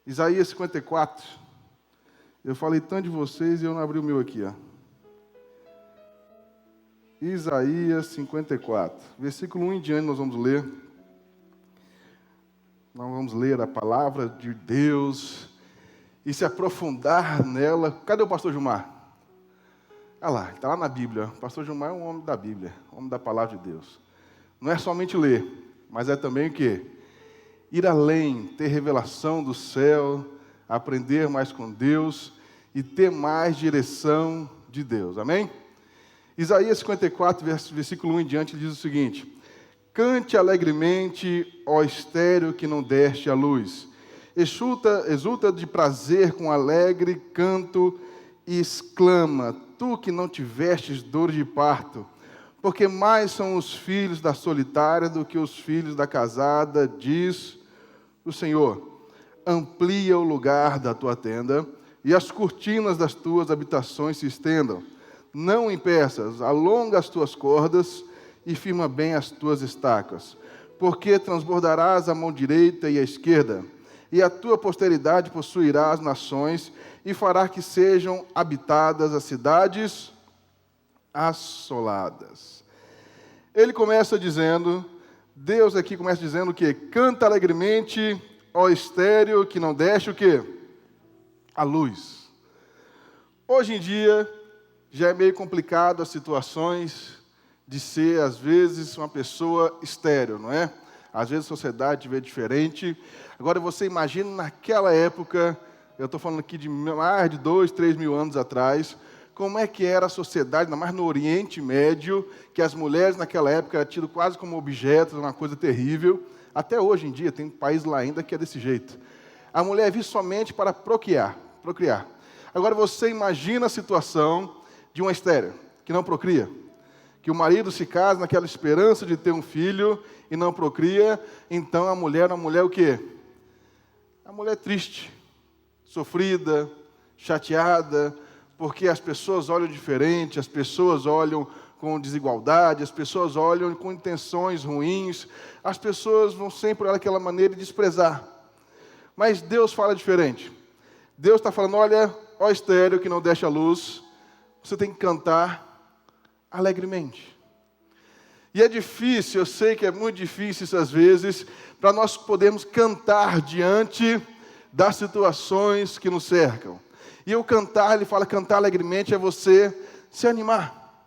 Isaías 54. Eu falei tanto de vocês e eu não abri o meu aqui, ó. Isaías 54. Versículo 1 em diante nós vamos ler. Nós vamos ler a palavra de Deus e se aprofundar nela. Cadê o pastor Gilmar? Ah lá, está lá na Bíblia. O pastor Gilmar é um homem da Bíblia, homem da palavra de Deus. Não é somente ler, mas é também o quê? Ir além, ter revelação do céu, aprender mais com Deus e ter mais direção de Deus. Amém? Isaías 54, versículo 1 em diante, diz o seguinte: Cante alegremente, ó estéreo que não deste a luz. Exulta de prazer com alegre canto e exclama, tu que não tivestes dor de parto, porque mais são os filhos da solitária do que os filhos da casada, diz o Senhor. Amplia o lugar da tua tenda e as cortinas das tuas habitações se estendam. Não impeças, alonga as tuas cordas e firma bem as tuas estacas, porque transbordarás a mão direita e a esquerda, e a tua posteridade possuirá as nações, e fará que sejam habitadas as cidades assoladas. Ele começa dizendo, Deus aqui começa dizendo o quê? Canta alegremente, ó estéreo, que não deste o quê? A luz. Hoje em dia, já é meio complicado as situações de ser, às vezes, uma pessoa estéril, não é? Às vezes a sociedade vê diferente. Agora, você imagina naquela época, eu estou falando aqui de mais de 2, 3 mil anos atrás, como é que era a sociedade, ainda mais no Oriente Médio, que as mulheres naquela época eram tidas quase como objetos, uma coisa terrível. Até hoje em dia, tem um país lá ainda que é desse jeito. A mulher vive somente para procriar. Agora, você imagina a situação de uma estéril, que não procria, que o marido se casa naquela esperança de ter um filho e não procria, então a mulher o quê? A mulher triste, sofrida, chateada, porque as pessoas olham diferente, as pessoas olham com desigualdade, as pessoas olham com intenções ruins, as pessoas vão sempre daquela maneira de desprezar. Mas Deus fala diferente. Deus está falando, olha, ó estéreo que não deixa a luz, você tem que cantar alegremente. E é difícil, eu sei que é muito difícil isso às vezes, para nós podermos cantar diante das situações que nos cercam. E o cantar, ele fala, cantar alegremente é você se animar,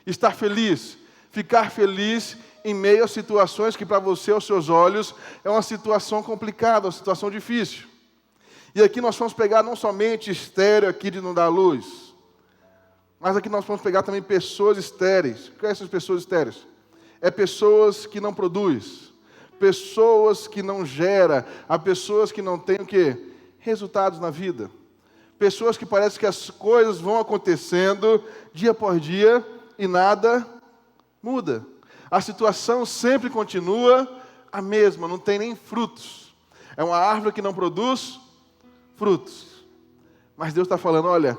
estar feliz, ficar feliz em meio a situações que para você, aos seus olhos, é uma situação complicada, uma situação difícil. E aqui nós vamos pegar não somente estéreo aqui de não dar luz, mas aqui nós vamos pegar também pessoas estéreis. O que são essas pessoas estéreis? É pessoas que não produzem, pessoas que não geram, há pessoas que não têm o quê? Resultados na vida. Pessoas que parece que as coisas vão acontecendo dia por dia e nada muda. A situação sempre continua a mesma, não tem nem frutos. É uma árvore que não produz frutos. Mas Deus está falando, olha,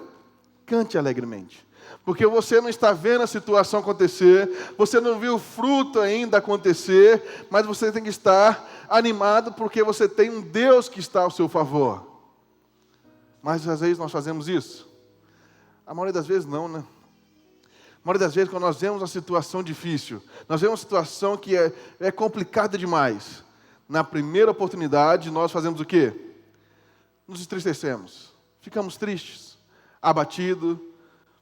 cante alegremente. Porque você não está vendo a situação acontecer, você não viu o fruto ainda acontecer, mas você tem que estar animado porque você tem um Deus que está ao seu favor. Mas às vezes nós fazemos isso? A maioria das vezes não, né? A maioria das vezes quando nós vemos uma situação difícil, nós vemos uma situação que é complicada demais, na primeira oportunidade nós fazemos o quê? Nos entristecemos, ficamos tristes, abatidos,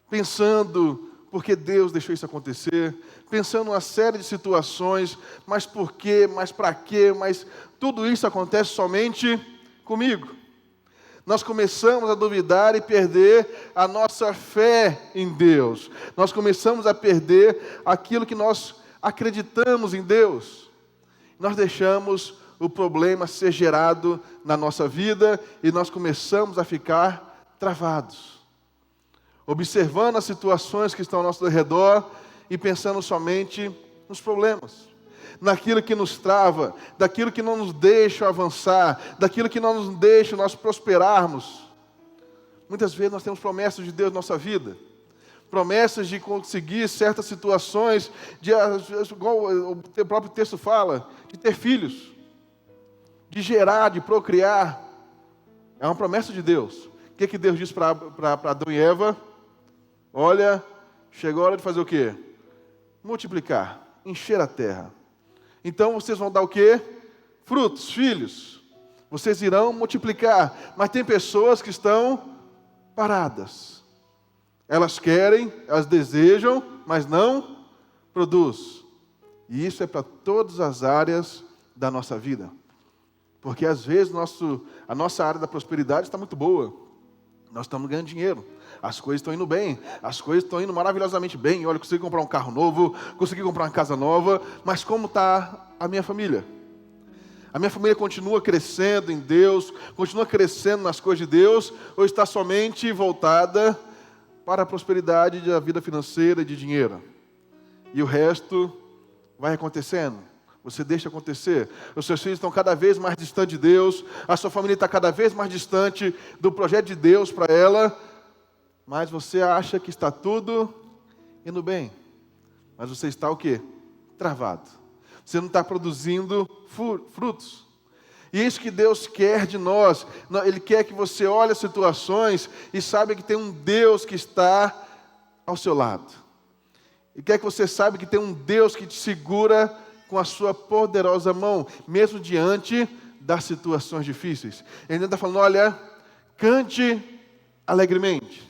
pensando por que Deus deixou isso acontecer, pensando uma série de situações, mas por quê, mas para quê, mas tudo isso acontece somente comigo. Nós começamos a duvidar e perder a nossa fé em Deus. Nós começamos a perder aquilo que nós acreditamos em Deus. Nós deixamos o problema ser gerado na nossa vida e nós começamos a ficar travados, observando as situações que estão ao nosso redor e pensando somente nos problemas, naquilo que nos trava, daquilo que não nos deixa avançar, daquilo que não nos deixa nós prosperarmos. Muitas vezes nós temos promessas de Deus na nossa vida, promessas de conseguir certas situações, igual o próprio texto fala, de ter filhos, de gerar, de procriar. É uma promessa de Deus. O que Deus disse para Adão e Eva? Olha, chegou a hora de fazer o quê? Multiplicar, encher a terra. Então vocês vão dar o quê? Frutos, filhos. Vocês irão multiplicar. Mas tem pessoas que estão paradas. Elas querem, elas desejam, mas não produz. E isso é para todas as áreas da nossa vida. Porque às vezes a nossa área da prosperidade está muito boa. Nós estamos ganhando dinheiro. As coisas estão indo bem. As coisas estão indo maravilhosamente bem. Olha, consegui comprar um carro novo, consegui comprar uma casa nova. Mas como está a minha família? A minha família continua crescendo em Deus, continua crescendo nas coisas de Deus, ou está somente voltada para a prosperidade da vida financeira e de dinheiro? E o resto vai acontecendo. Você deixa acontecer. Os seus filhos estão cada vez mais distantes de Deus, a sua família está cada vez mais distante do projeto de Deus para ela, mas você acha que está tudo indo bem. Mas você está o quê? Travado. Você não está produzindo frutos. E é isso que Deus quer de nós. Ele quer que você olhe as situações e saiba que tem um Deus que está ao seu lado. E quer que você saiba que tem um Deus que te segura com a sua poderosa mão, mesmo diante das situações difíceis. Ele está falando, olha, cante alegremente.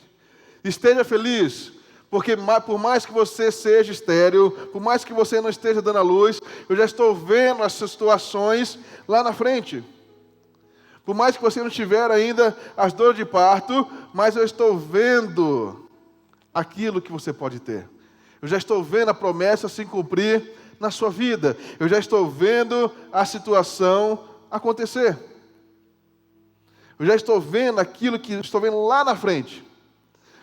Esteja feliz. Porque por mais que você seja estéril, por mais que você não esteja dando a luz, eu já estou vendo as situações lá na frente. Por mais que você não tiver ainda as dores de parto, mas eu estou vendo aquilo que você pode ter. Eu já estou vendo a promessa se cumprir na sua vida. Eu já estou vendo a situação acontecer. Eu já estou vendo aquilo que estou vendo lá na frente.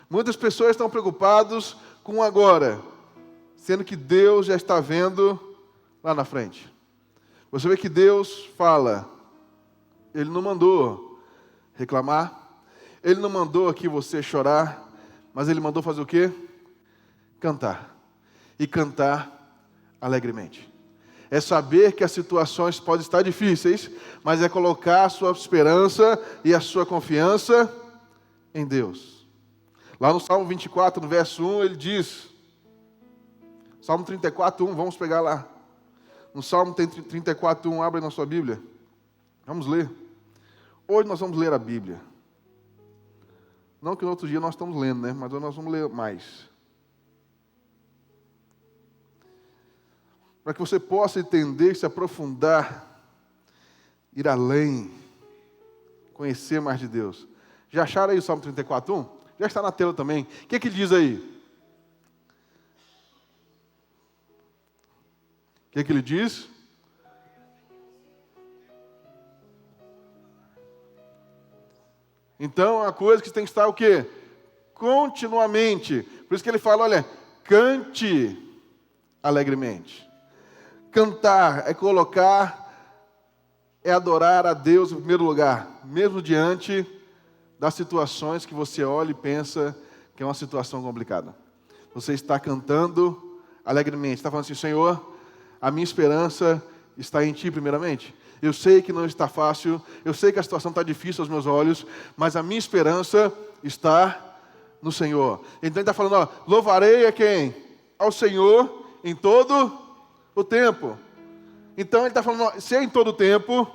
Muitas pessoas estão preocupadas com o agora, sendo que Deus já está vendo lá na frente. Você vê que Deus fala, Ele não mandou reclamar, Ele não mandou aqui você chorar, mas Ele mandou fazer o quê? Cantar. E cantar alegremente. É saber que as situações podem estar difíceis, mas é colocar a sua esperança e a sua confiança em Deus. Lá no Salmo 24, no verso 1, ele diz, Salmo 34, 1, vamos pegar lá. No Salmo 34, 1, abre na sua Bíblia. Vamos ler. Hoje nós vamos ler a Bíblia. Não que no outro dia nós estamos lendo, né? Mas hoje nós vamos ler mais. Para que você possa entender, se aprofundar, ir além, conhecer mais de Deus. Já acharam aí o Salmo 34, 1? Já está na tela também. O que ele diz aí? O que ele diz? Então, a coisa que tem que estar o quê? Continuamente. Por isso que ele fala, olha, cante alegremente. Cantar é colocar, é adorar a Deus em primeiro lugar, mesmo diante das situações que você olha e pensa que é uma situação complicada. Você está cantando alegremente, está falando assim, Senhor, a minha esperança está em Ti primeiramente. Eu sei que não está fácil, eu sei que a situação está difícil aos meus olhos, mas a minha esperança está no Senhor. Então ele está falando, ó, louvarei a quem? Ao Senhor em todo o tempo. Então ele está falando, ó, se é em todo o tempo,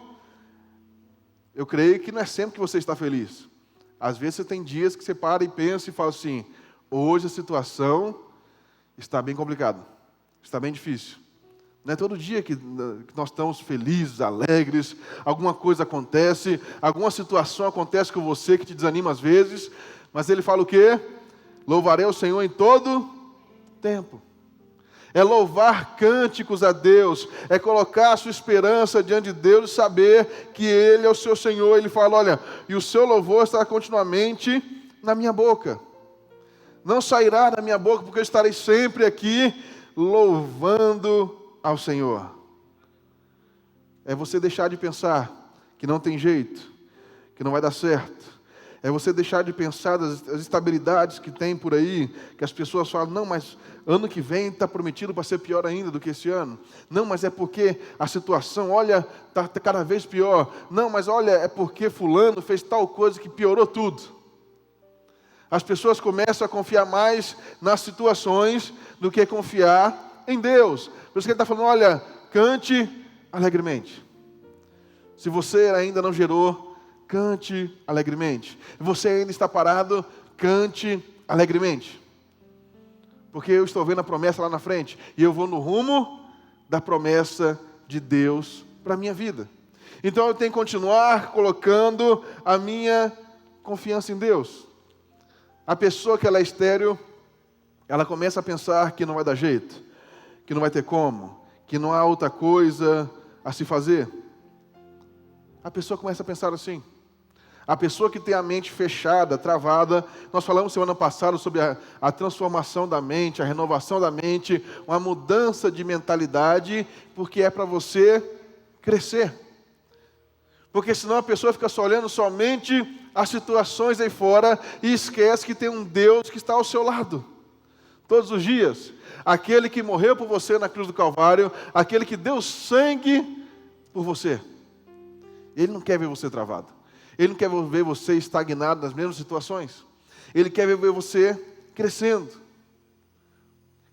eu creio que não é sempre que você está feliz. Às vezes você tem dias que você para e pensa e fala assim, hoje a situação está bem complicada, está bem difícil. Não é todo dia que nós estamos felizes, alegres, alguma coisa acontece, alguma situação acontece com você que te desanima às vezes, mas ele fala o quê? Louvarei o Senhor em todo tempo. É louvar cânticos a Deus, é colocar a sua esperança diante de Deus e saber que Ele é o seu Senhor. Ele fala, olha, e o seu louvor estará continuamente na minha boca. Não sairá da minha boca, porque eu estarei sempre aqui louvando ao Senhor. É você deixar de pensar que não tem jeito, que não vai dar certo, É você deixar de pensar das instabilidades que tem por aí, que as pessoas falam, não, mas ano que vem está prometido para ser pior ainda do que esse ano. Não, mas é porque a situação, olha, está cada vez pior. Não, mas olha, é porque fulano fez tal coisa que piorou tudo. As pessoas começam a confiar mais nas situações do que confiar em Deus. Por isso que ele está falando, olha, cante alegremente. Se você ainda não gerou, cante alegremente. Você ainda está parado, cante alegremente. Porque eu estou vendo a promessa lá na frente. E eu vou no rumo da promessa de Deus para a minha vida. Então eu tenho que continuar colocando a minha confiança em Deus. A pessoa que ela é estéril, ela começa a pensar que não vai dar jeito, que não vai ter como, que não há outra coisa a se fazer. A pessoa começa a pensar assim. A pessoa que tem a mente fechada, travada, nós falamos semana passada sobre a transformação da mente, a renovação da mente, uma mudança de mentalidade, porque é para você crescer. Porque senão a pessoa fica só olhando somente as situações aí fora e esquece que tem um Deus que está ao seu lado, todos os dias. Aquele que morreu por você na cruz do Calvário, aquele que deu sangue por você. Ele não quer ver você travado. Ele não quer ver você estagnado nas mesmas situações. Ele quer ver você crescendo.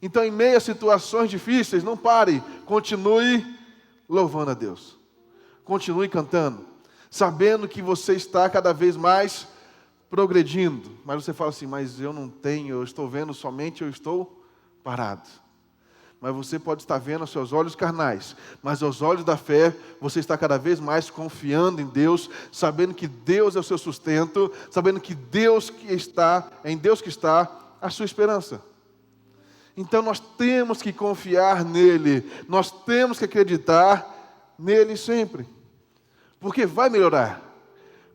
Então, em meio a situações difíceis, não pare. Continue louvando a Deus. Continue cantando. Sabendo que você está cada vez mais progredindo. Mas você fala assim, mas eu não tenho, eu estou vendo somente, eu estou parado. Mas você pode estar vendo aos seus olhos carnais, mas aos olhos da fé, você está cada vez mais confiando em Deus, sabendo que Deus é o seu sustento, sabendo que é em Deus que está a sua esperança. Então nós temos que confiar nele, nós temos que acreditar nele sempre, porque vai melhorar,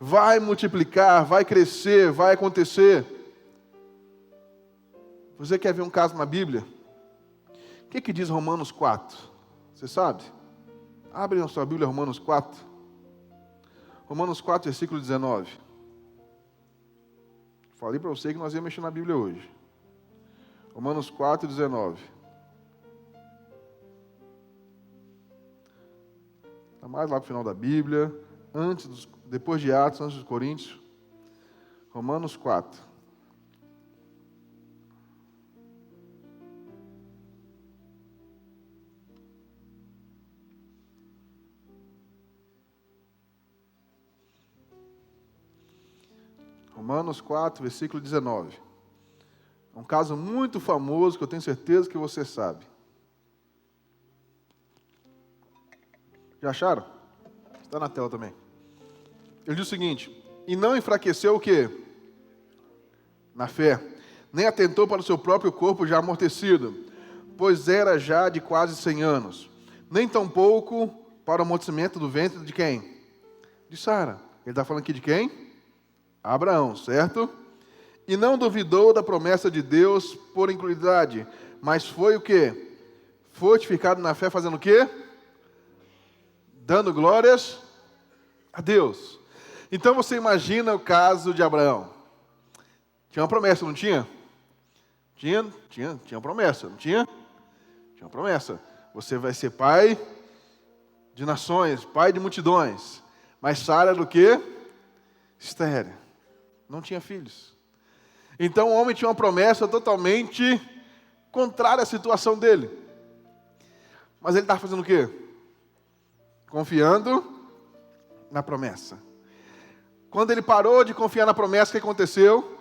vai multiplicar, vai crescer, vai acontecer. Você quer ver um caso na Bíblia? O que diz Romanos 4? Você sabe? Abre na sua Bíblia Romanos 4. Romanos 4, versículo 19. Falei para você que nós íamos mexer na Bíblia hoje. Romanos 4, 19. Está mais lá para o final da Bíblia, depois de Atos, antes dos Coríntios. Romanos 4. Romanos 4, versículo 19. É um caso muito famoso que eu tenho certeza que você sabe. Já acharam? Está na tela também. Ele diz o seguinte: e não enfraqueceu o quê? Na fé, nem atentou para o seu próprio corpo já amortecido, pois era já de quase 100 anos, nem tampouco para o amortecimento do ventre de quem? De Sara. Ele está falando aqui de quem? Abraão, certo? E não duvidou da promessa de Deus por incredulidade, mas foi o quê? Fortificado na fé, fazendo o quê? Dando glórias a Deus. Então você imagina o caso de Abraão. Tinha uma promessa, não tinha? Tinha uma promessa, não tinha? Tinha uma promessa. Você vai ser pai de nações, pai de multidões. Mas Sara era o quê? Estéril. Não tinha filhos. Então o homem tinha uma promessa totalmente contrária à situação dele. Mas ele estava fazendo o quê? Confiando na promessa. Quando ele parou de confiar na promessa, o que aconteceu?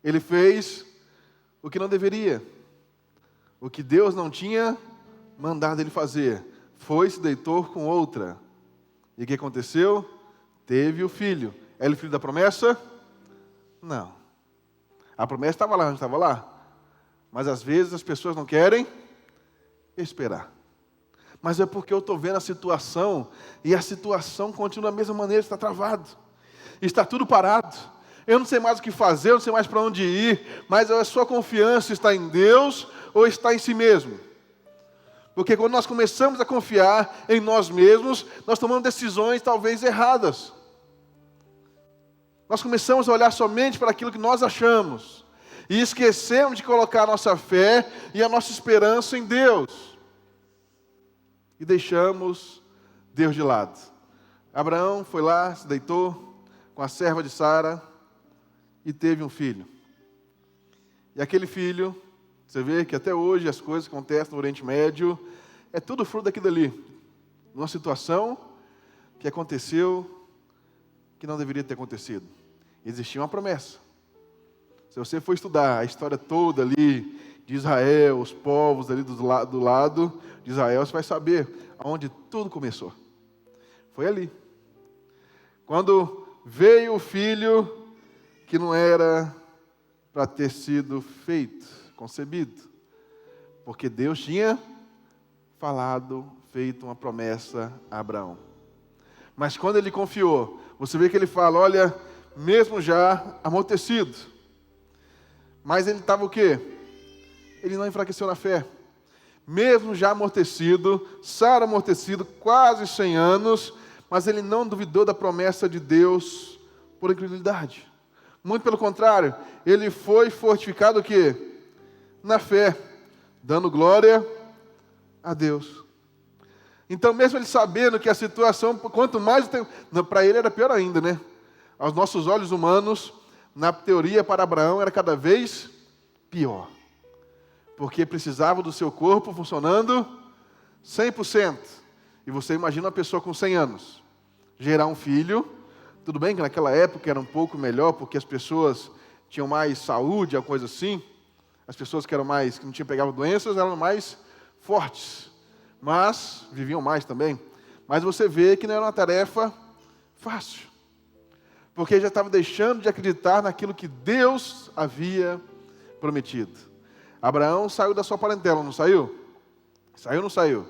Ele fez o que não deveria. O que Deus não tinha mandado ele fazer. Foi, se deitou com outra. E o que aconteceu? Teve o filho. Era o filho da promessa? Não. A promessa estava lá, não estava lá. Mas às vezes as pessoas não querem esperar. Mas é porque eu estou vendo a situação, e a situação continua da mesma maneira, está travado. Está tudo parado. Eu não sei mais o que fazer, eu não sei mais para onde ir, mas a sua confiança está em Deus ou está em si mesmo? Porque quando nós começamos a confiar em nós mesmos, nós tomamos decisões talvez erradas. Nós começamos a olhar somente para aquilo que nós achamos. E esquecemos de colocar a nossa fé e a nossa esperança em Deus. E deixamos Deus de lado. Abraão foi lá, se deitou com a serva de Sara e teve um filho. E aquele filho, você vê que até hoje as coisas que acontecem no Oriente Médio, é tudo fruto daquilo ali. Numa situação que aconteceu que não deveria ter acontecido. Existia uma promessa. Se você for estudar a história toda ali de Israel, os povos ali do lado de Israel, você vai saber aonde tudo começou. Foi ali. Quando veio o filho que não era para ter sido feito, concebido. Porque Deus tinha falado, feito uma promessa a Abraão. Mas quando ele confiou, você vê que ele fala, olha, mesmo já amortecido. Mas ele estava o quê? Ele não enfraqueceu na fé. Mesmo já amortecido, Sara amortecido, quase 100 anos, mas ele não duvidou da promessa de Deus por incredulidade. Muito pelo contrário, ele foi fortificado o quê? Na fé, dando glória a Deus. Então, mesmo ele sabendo que a situação, quanto mais para ele era pior ainda, né? Aos nossos olhos humanos, na teoria para Abraão era cada vez pior. Porque precisava do seu corpo funcionando 100%. E você imagina uma pessoa com 100 anos gerar um filho. Tudo bem que naquela época era um pouco melhor, porque as pessoas tinham mais saúde, alguma coisa assim. As pessoas que não tinham pegado doenças eram mais fortes. Mas viviam mais também. Mas você vê que não era uma tarefa fácil. Porque já estava deixando de acreditar naquilo que Deus havia prometido. Abraão saiu da sua parentela, não saiu? Saiu ou não saiu?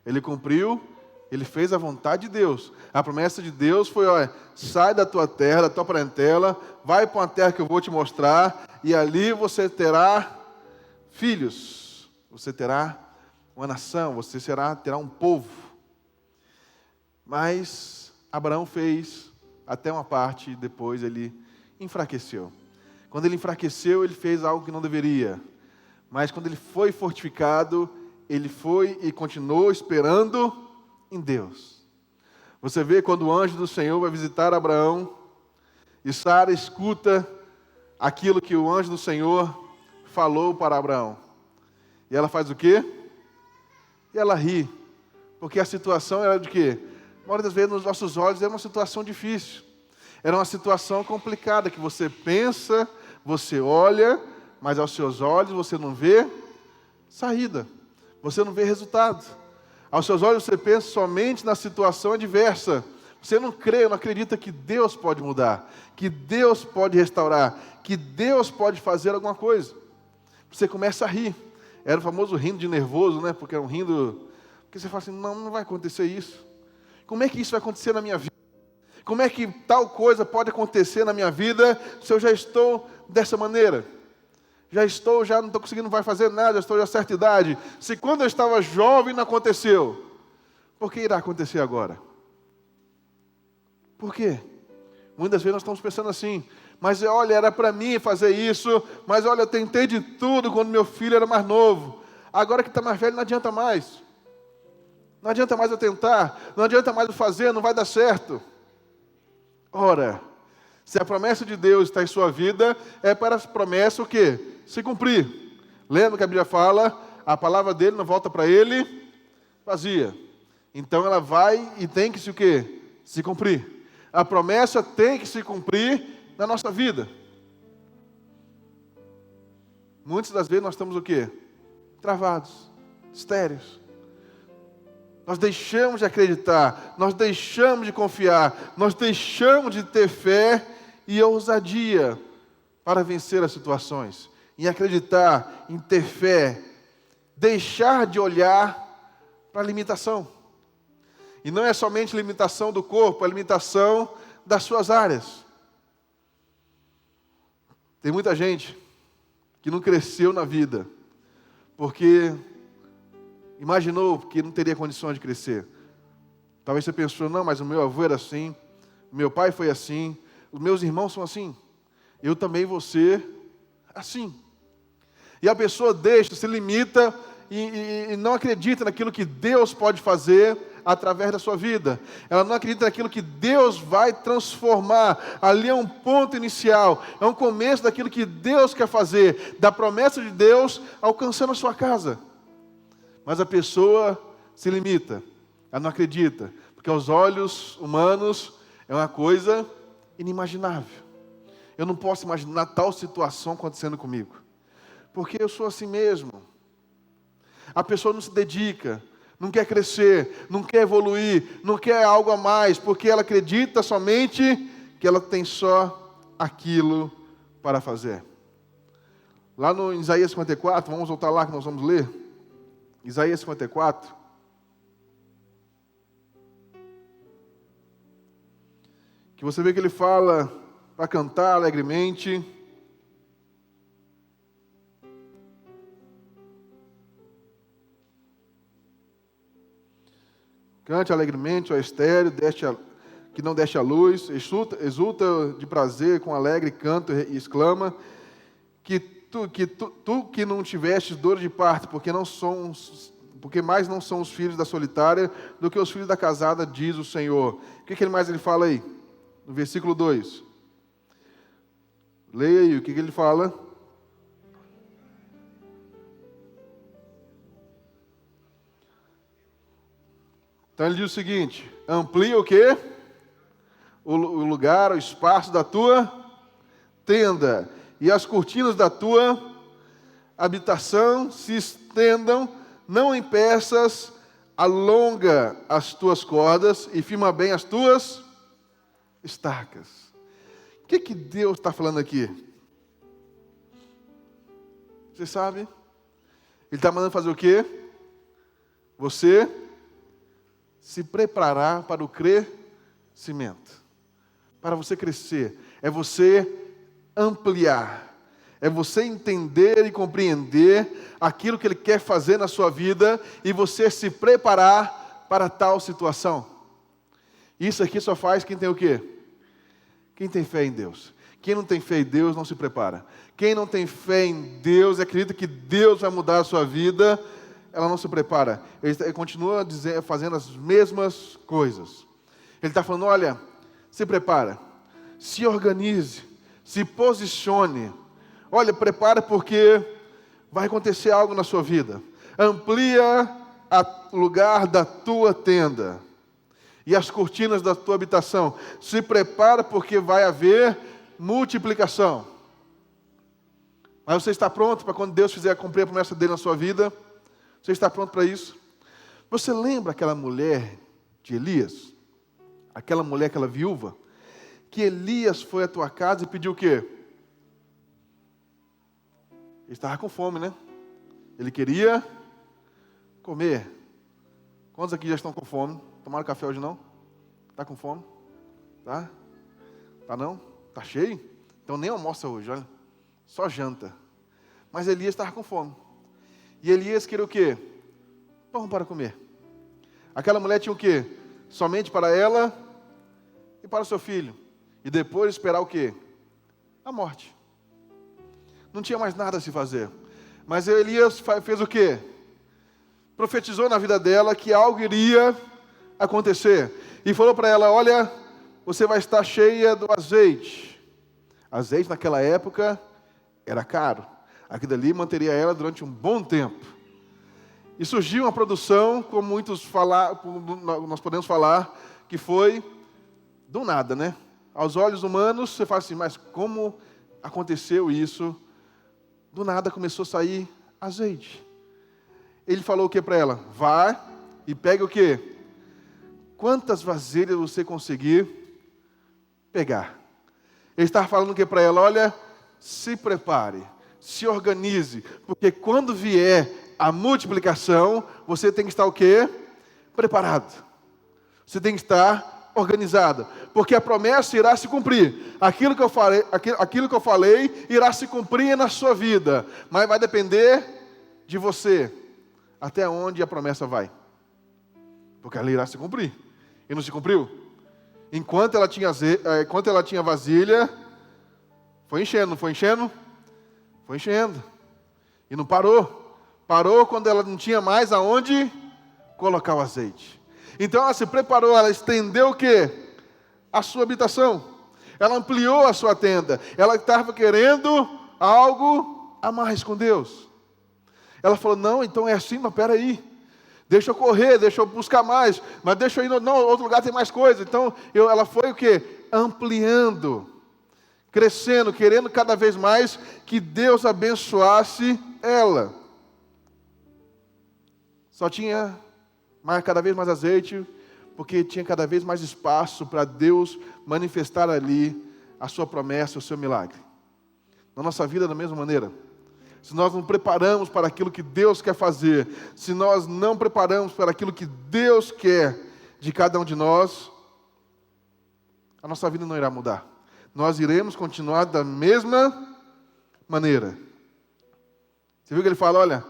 Ele cumpriu, ele fez a vontade de Deus. A promessa de Deus foi, olha, sai da tua terra, da tua parentela, vai para uma terra que eu vou te mostrar, e ali você terá filhos. Você terá uma nação, você terá um povo. Mas Abraão fez até uma parte e depois ele enfraqueceu. Quando ele enfraqueceu, ele fez algo que não deveria. Mas quando ele foi fortificado, ele foi e continuou esperando em Deus. Você vê quando o anjo do Senhor vai visitar Abraão e Sara escuta aquilo que o anjo do Senhor falou para Abraão. E ela faz o quê? E ela ri, porque a situação era de quê? A maioria das vezes nos nossos olhos era uma situação difícil. Era uma situação complicada, que você pensa, você olha, mas aos seus olhos você não vê saída. Você não vê resultado. Aos seus olhos você pensa somente na situação adversa. Você não crê, não acredita que Deus pode mudar, que Deus pode restaurar, que Deus pode fazer alguma coisa. Você começa a rir. Era o famoso rindo de nervoso, né? Porque era um rindo... Porque você fala assim, não vai acontecer isso. Como é que isso vai acontecer na minha vida? Como é que tal coisa pode acontecer na minha vida se eu já estou dessa maneira? Já não estou conseguindo, não vai fazer nada, já estou a certa idade. Se quando eu estava jovem não aconteceu, por que irá acontecer agora? Por quê? Muitas vezes nós estamos pensando assim, mas olha, era para mim fazer isso, mas olha, eu tentei de tudo quando meu filho era mais novo. Agora que está mais velho, não adianta mais. Não adianta mais eu tentar, não adianta mais eu fazer, não vai dar certo. Ora, se a promessa de Deus está em sua vida, é para a promessa o quê? Se cumprir. Lembra que a Bíblia fala, a palavra dele não volta para ele vazia. Então ela vai e tem que se o quê? Se cumprir. A promessa tem que se cumprir na nossa vida. Muitas das vezes nós estamos o quê? Travados, estéreis. Nós deixamos de acreditar, nós deixamos de confiar, nós deixamos de ter fé e ousadia para vencer as situações. Em acreditar, em ter fé, deixar de olhar para a limitação. E não é somente limitação do corpo, é limitação das suas áreas. Tem muita gente que não cresceu na vida, porque imaginou que não teria condições de crescer. Talvez você pensou, não, mas o meu avô era assim, o meu pai foi assim, os meus irmãos são assim, eu também vou ser assim. E a pessoa deixa, se limita e não acredita naquilo que Deus pode fazer através da sua vida. Ela não acredita naquilo que Deus vai transformar. Ali é um ponto inicial, é um começo daquilo que Deus quer fazer, da promessa de Deus alcançando a sua casa. Mas a pessoa se limita, ela não acredita, porque aos olhos humanos é uma coisa inimaginável. Eu não posso imaginar tal situação acontecendo comigo, porque eu sou assim mesmo. A pessoa não se dedica, não quer crescer, não quer evoluir, não quer algo a mais, porque ela acredita somente que ela tem só aquilo para fazer. Lá no Isaías 54, vamos voltar lá que nós vamos ler. Isaías 54. Que você vê que ele fala para cantar alegremente. Cante alegremente, ó estéreo, que não deste a luz, exulta de prazer com alegre canto e exclama, que tu que não tivestes dor de parto, porque mais não são os filhos da solitária do que os filhos da casada, diz o Senhor. O que mais ele fala aí? No versículo 2. Leia aí, o que ele fala? Então ele diz o seguinte: amplia o quê? O lugar, o espaço da tua tenda, e as cortinas da tua habitação se estendam, não impeças, alonga as tuas cordas e firma bem as tuas estacas. O que Deus está falando aqui? Você sabe? Ele está mandando fazer o quê? Você se preparar para o crescimento. Para você crescer. É você ampliar. É você entender e compreender aquilo que Ele quer fazer na sua vida e você se preparar para tal situação. Isso aqui só faz quem tem o quê? Quem tem fé em Deus. Quem não tem fé em Deus não se prepara. Quem não tem fé em Deus e acredita que Deus vai mudar a sua vida, ela não se prepara. Ele continua fazendo as mesmas coisas. Ele está falando, olha, se prepara, se organize, se posicione. Olha, prepara porque vai acontecer algo na sua vida. Amplia o lugar da tua tenda e as cortinas da tua habitação. Se prepara porque vai haver multiplicação. Mas você está pronto para quando Deus fizer cumprir a promessa dele na sua vida? Você está pronto para isso? Você lembra aquela mulher de Elias? Aquela mulher, aquela viúva? Que Elias foi à tua casa e pediu o quê? Ele estava com fome, né? Ele queria comer. Quantos aqui já estão com fome? Tomaram café hoje não? Está com fome? Tá? Tá não? Tá cheio? Então nem almoça hoje, olha. Só janta. Mas Elias estava com fome. E Elias queria o quê? Pão para comer. Aquela mulher tinha o quê? Somente para ela e para o seu filho. E depois esperar o quê? A morte. Não tinha mais nada a se fazer. Mas Elias fez o quê? Profetizou na vida dela que algo iria acontecer. E falou para ela, olha, você vai estar cheia do azeite. Azeite naquela época era caro. Aquilo ali manteria ela durante um bom tempo. E surgiu uma produção, como nós podemos falar, que foi do nada, né? Aos olhos humanos, você fala assim, mas como aconteceu isso? Do nada começou a sair azeite. Ele falou o que para ela? Vá e pegue o quê? Quantas vasilhas você conseguir pegar. Ele estava falando o que para ela? Olha, se prepare, se organize, porque quando vier a multiplicação, você tem que estar o quê? Preparado. Você tem que estar organizado, porque a promessa irá se cumprir. Aquilo que eu falei irá se cumprir na sua vida, mas vai depender de você até onde a promessa vai. Porque ela irá se cumprir. E não se cumpriu? enquanto ela tinha vasilha, foi enchendo, não foi enchendo? Foi enchendo. E não parou. Parou quando ela não tinha mais aonde colocar o azeite. Então ela se preparou, ela estendeu o quê? A sua habitação. Ela ampliou a sua tenda. Ela estava querendo algo a mais com Deus. Ela falou, não, então é assim, mas peraí. Deixa eu correr, deixa eu buscar mais. Mas deixa eu ir, não, outro lugar tem mais coisa. Então ela foi o quê? Ampliando. Crescendo, querendo cada vez mais que Deus abençoasse ela. Só tinha cada vez mais azeite, porque tinha cada vez mais espaço para Deus manifestar ali a sua promessa, o seu milagre. Na nossa vida, da mesma maneira. Se nós não preparamos para aquilo que Deus quer fazer, se nós não preparamos para aquilo que Deus quer de cada um de nós, a nossa vida não irá mudar. Nós iremos continuar da mesma maneira. Você viu que ele fala, olha,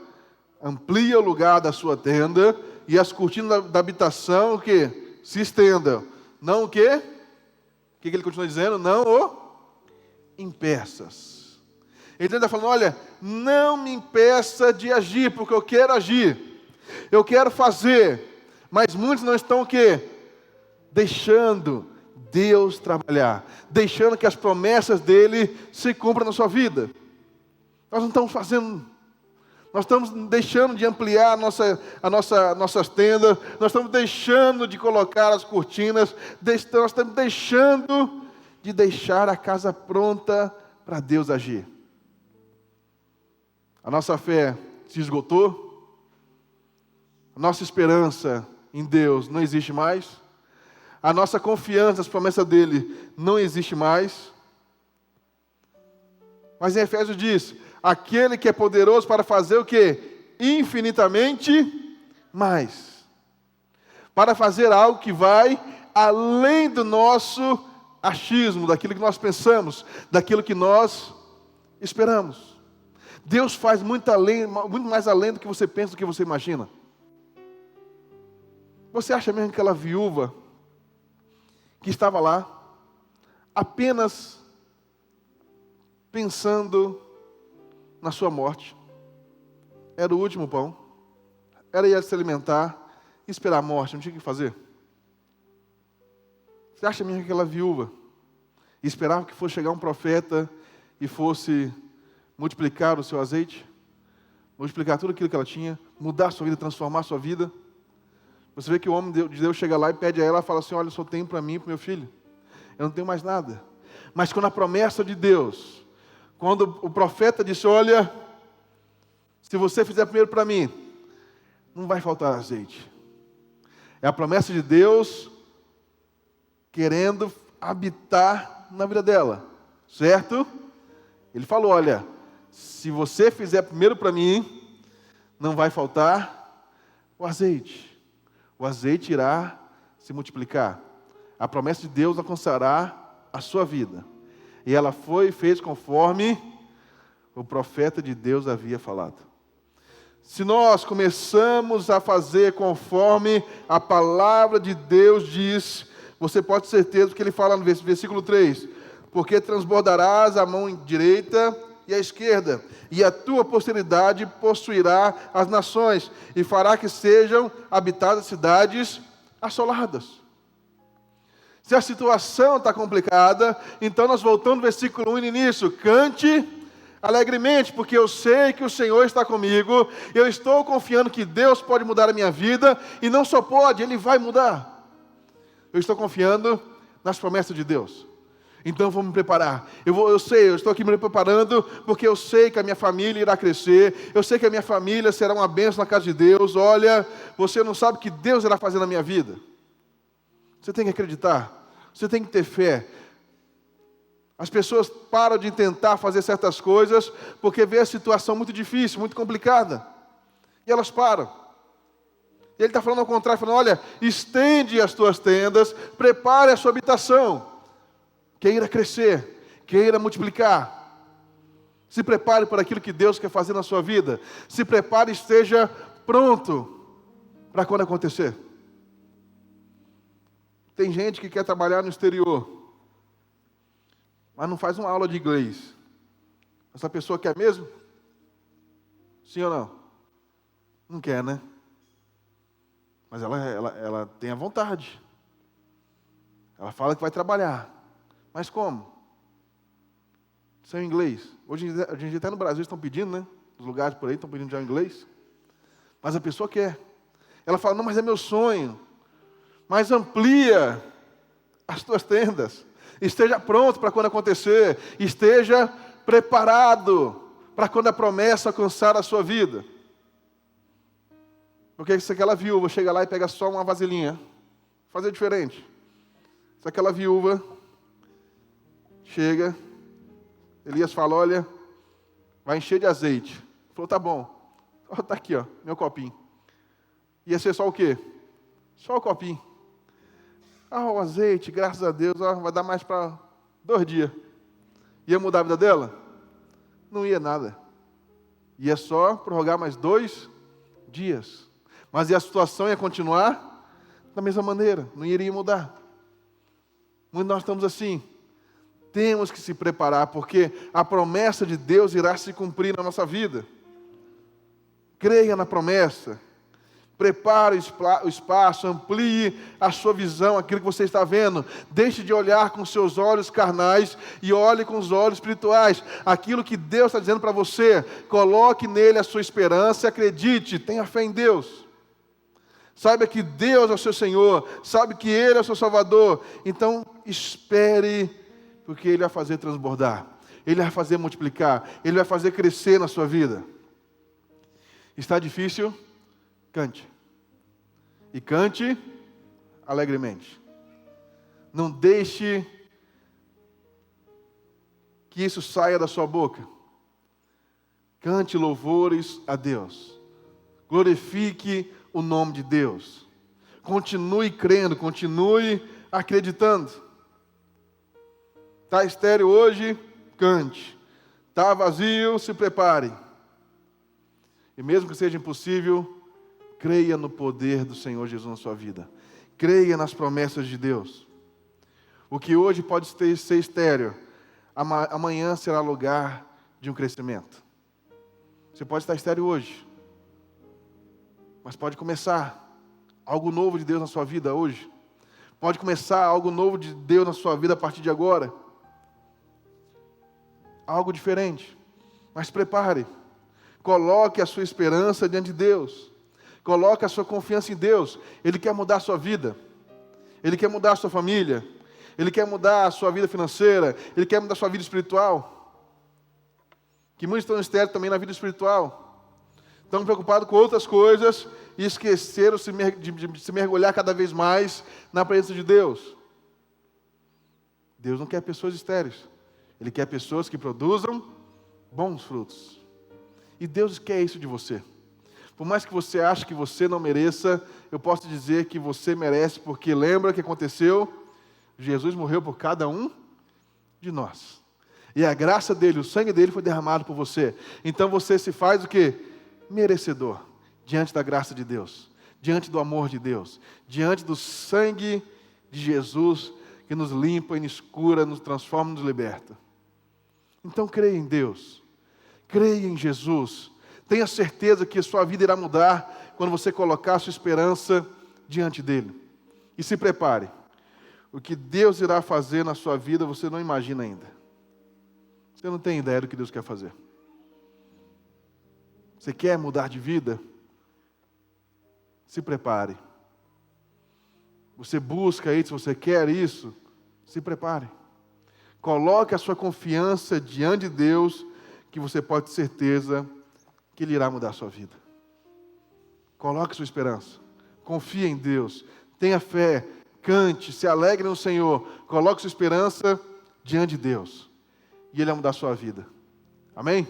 amplia o lugar da sua tenda e as cortinas da habitação, o quê? Se estendam. Não o quê? O que ele continua dizendo? Não o impeças. Ele está falando, olha, não me impeça de agir, porque eu quero agir. Eu quero fazer. Mas muitos não estão o quê? Deixando Deus trabalhar, deixando que as promessas dele se cumpram na sua vida. Nós não estamos fazendo, nós estamos deixando de ampliar nossas tendas, nós estamos deixando de colocar as cortinas, nós estamos deixando de deixar a casa pronta para Deus agir. A nossa fé se esgotou, a nossa esperança em Deus não existe mais. A nossa confiança nas promessas dele não existe mais. Mas em Efésios diz, aquele que é poderoso para fazer o quê? Infinitamente mais. Para fazer algo que vai além do nosso achismo, daquilo que nós pensamos, daquilo que nós esperamos. Deus faz muito mais além do que você pensa, do que você imagina. Você acha mesmo que aquela viúva que estava lá, apenas pensando na sua morte, era o último pão, era ir se alimentar, esperar a morte, não tinha o que fazer? Você acha mesmo que aquela viúva esperava que fosse chegar um profeta e fosse multiplicar o seu azeite, multiplicar tudo aquilo que ela tinha, mudar a sua vida, transformar a sua vida? Você vê que o homem de Deus chega lá e pede a ela, fala assim, olha, eu só tenho para mim e para o meu filho. Eu não tenho mais nada. Mas quando a promessa de Deus, quando o profeta disse, olha, se você fizer primeiro para mim, não vai faltar azeite. É a promessa de Deus querendo habitar na vida dela. Certo? Ele falou, olha, se você fizer primeiro para mim, não vai faltar o azeite. O azeite irá se multiplicar. A promessa de Deus alcançará a sua vida. E ela foi e fez conforme o profeta de Deus havia falado. Se nós começamos a fazer conforme a palavra de Deus diz, você pode ter certeza que ele fala no versículo 3, porque transbordarás a mão direita e a esquerda, e a tua posteridade possuirá as nações, e fará que sejam habitadas cidades assoladas. Se a situação está complicada, então nós voltamos no versículo 1 no início, cante alegremente, porque eu sei que o Senhor está comigo, eu estou confiando que Deus pode mudar a minha vida, e não só pode, Ele vai mudar. Eu estou confiando nas promessas de Deus. Então eu vou me preparar. Eu estou aqui me preparando, porque eu sei que a minha família irá crescer, eu sei que a minha família será uma bênção na casa de Deus. Olha, você não sabe o que Deus irá fazer na minha vida. Você tem que acreditar, você tem que ter fé. As pessoas param de tentar fazer certas coisas, porque vê a situação muito difícil, muito complicada, e elas param. E ele está falando ao contrário, falando, olha, estende as tuas tendas, prepare a sua habitação. Queira crescer, queira multiplicar. Se prepare para aquilo que Deus quer fazer na sua vida. Se prepare e esteja pronto para quando acontecer. Tem gente que quer trabalhar no exterior, mas não faz uma aula de inglês. Essa pessoa quer mesmo? Sim ou não? Não quer, né? Mas ela tem a vontade. Ela fala que vai trabalhar. Mas como? Sem inglês. Hoje em dia, até no Brasil, estão pedindo, né? Os lugares por aí estão pedindo já o inglês. Mas a pessoa quer. Ela fala, não, mas é meu sonho. Mas amplia as tuas tendas. Esteja pronto para quando acontecer. Esteja preparado para quando a promessa alcançar a sua vida. Porque se aquela viúva chega lá e pega só uma vasilhinha, fazer diferente. Se aquela viúva chega, Elias fala, olha, vai encher de azeite. Falou, tá bom. Está aqui, ó, meu copinho. Ia ser só o quê? Só o copinho. O azeite, graças a Deus, vai dar mais para 2 dias. Ia mudar a vida dela? Não ia nada. Ia só prorrogar mais 2 dias. Mas e a situação ia continuar da mesma maneira, não iria mudar. Muitos nós estamos assim. Temos que se preparar, porque a promessa de Deus irá se cumprir na nossa vida. Creia na promessa. Prepare o espaço, amplie a sua visão, aquilo que você está vendo. Deixe de olhar com seus olhos carnais e olhe com os olhos espirituais. Aquilo que Deus está dizendo para você, coloque nele a sua esperança e acredite, tenha fé em Deus. Saiba que Deus é o seu Senhor, sabe que Ele é o seu Salvador. Então espere, porque Ele vai fazer transbordar, Ele vai fazer multiplicar, Ele vai fazer crescer na sua vida. Está difícil? Cante. E cante alegremente. Não deixe que isso saia da sua boca. Cante louvores a Deus. Glorifique o nome de Deus. Continue crendo, continue acreditando. Está estéril hoje? Cante. Está vazio? Se prepare. E mesmo que seja impossível, creia no poder do Senhor Jesus na sua vida. Creia nas promessas de Deus. O que hoje pode ser estéril, amanhã será lugar de um crescimento. Você pode estar estéril hoje, mas pode começar algo novo de Deus na sua vida hoje. Pode começar algo novo de Deus na sua vida a partir de agora. Algo diferente. Mas prepare. Coloque a sua esperança diante de Deus. Coloque a sua confiança em Deus. Ele quer mudar a sua vida. Ele quer mudar a sua família. Ele quer mudar a sua vida financeira. Ele quer mudar a sua vida espiritual. Que muitos estão estéreis também na vida espiritual. Estão preocupados com outras coisas e esqueceram de se mergulhar cada vez mais na presença de Deus. Deus não quer pessoas estéreis. Ele quer pessoas que produzam bons frutos. E Deus quer isso de você. Por mais que você ache que você não mereça, eu posso dizer que você merece, porque lembra o que aconteceu? Jesus morreu por cada um de nós. E a graça dele, o sangue dele foi derramado por você. Então você se faz o quê? Merecedor, diante da graça de Deus, diante do amor de Deus, diante do sangue de Jesus, que nos limpa e nos cura, nos transforma e nos liberta. Então creia em Deus, creia em Jesus. Tenha certeza que a sua vida irá mudar quando você colocar a sua esperança diante dele. E se prepare. O que Deus irá fazer na sua vida, você não imagina ainda. Você não tem ideia do que Deus quer fazer. Você quer mudar de vida? Se prepare. Você busca isso, você quer isso? Se prepare. Coloque a sua confiança diante de Deus, que você pode ter certeza que Ele irá mudar a sua vida. Coloque sua esperança. Confie em Deus. Tenha fé. Cante. Se alegre no Senhor. Coloque sua esperança diante de Deus. E Ele vai mudar a sua vida. Amém?